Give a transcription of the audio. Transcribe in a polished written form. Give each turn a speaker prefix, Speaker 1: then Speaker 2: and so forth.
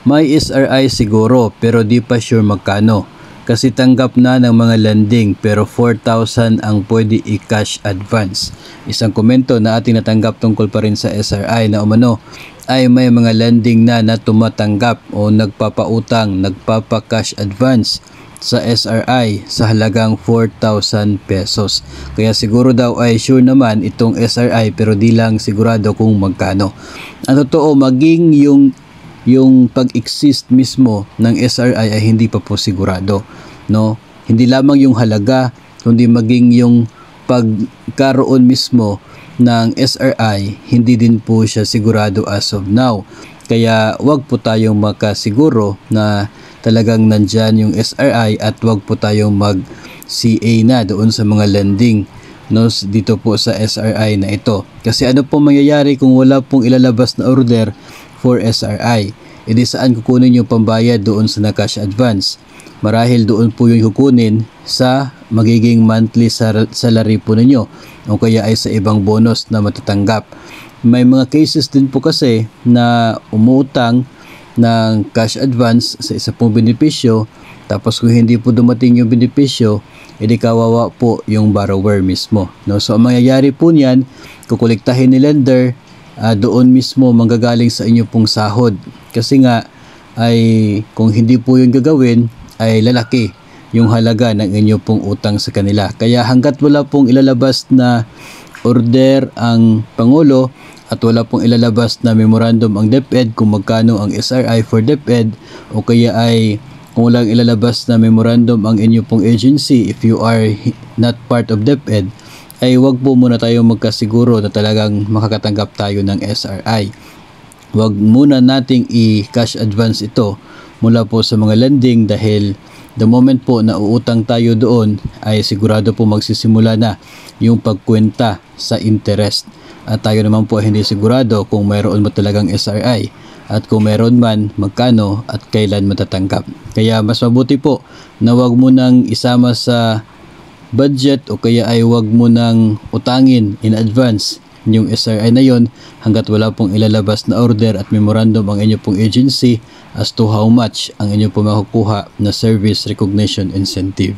Speaker 1: May SRI siguro pero di pa sure magkano. Kasi tanggap na ng mga landing pero 4,000 ang pwede i-cash advance. Isang komento na ating natanggap tungkol pa rin sa SRI na umano ay may mga landing na tumatanggap o nagpapautang, nagpapa-cash advance sa SRI sa halagang 4,000 pesos. Kaya siguro daw ay sure naman itong SRI pero di lang sigurado kung magkano. Ang totoo, maging yung pag-exist mismo ng SRI ay hindi pa po sigurado, no? Hindi lamang yung halaga, kundi maging yung pagkaroon mismo ng SRI, hindi din po siya sigurado as of now. Kaya wag po tayong makasiguro na talagang nandyan yung SRI at wag po tayong mag-CA na doon sa mga lending, no, dito po sa SRI na ito. Kasi ano po mangyayari kung wala pong ilalabas na order for SRI? E di saan kukunin yung pambayad doon sa na-cash advance? Marahil doon po yung kukunin sa magiging monthly salary po ninyo o kaya ay sa ibang bonus na matatanggap. May mga cases din po kasi na umuutang ng cash advance sa isa pong benepisyo, tapos kung hindi po dumating yung benepisyo, edi kawawa po yung borrower mismo, no? So ang mangyayari po niyan, kukolektahin ni lender, doon mismo manggagaling sa inyo pong sahod. Kasi nga ay kung hindi po yung gagawin ay lalaki yung halaga ng inyo pong utang sa kanila. Kaya hanggat wala pong ilalabas na order ang Pangulo at wala pong ilalabas na memorandum ang DepEd kung magkano ang SRI for DepEd, o kaya ay kung walang ilalabas na memorandum ang inyo pong agency if you are not part of DepEd, ay wag po muna tayo magkasiguro na talagang makakatanggap tayo ng SRI. Wag muna nating i-cash advance ito mula po sa mga lending dahil the moment po na uutang tayo doon ay sigurado po magsisimula na yung pagkwenta sa interest. At tayo naman po hindi sigurado kung mayroon mo talagang SRI at kung mayroon man magkano at kailan matatanggap. Kaya mas mabuti po na wag mo nang isama sa budget o kaya ay wag mo nang utangin in advance yung SRI na yon hanggat wala pong ilalabas na order at memorandum ang inyo pong agency as to how much ang inyo pong makukuha na service recognition incentive.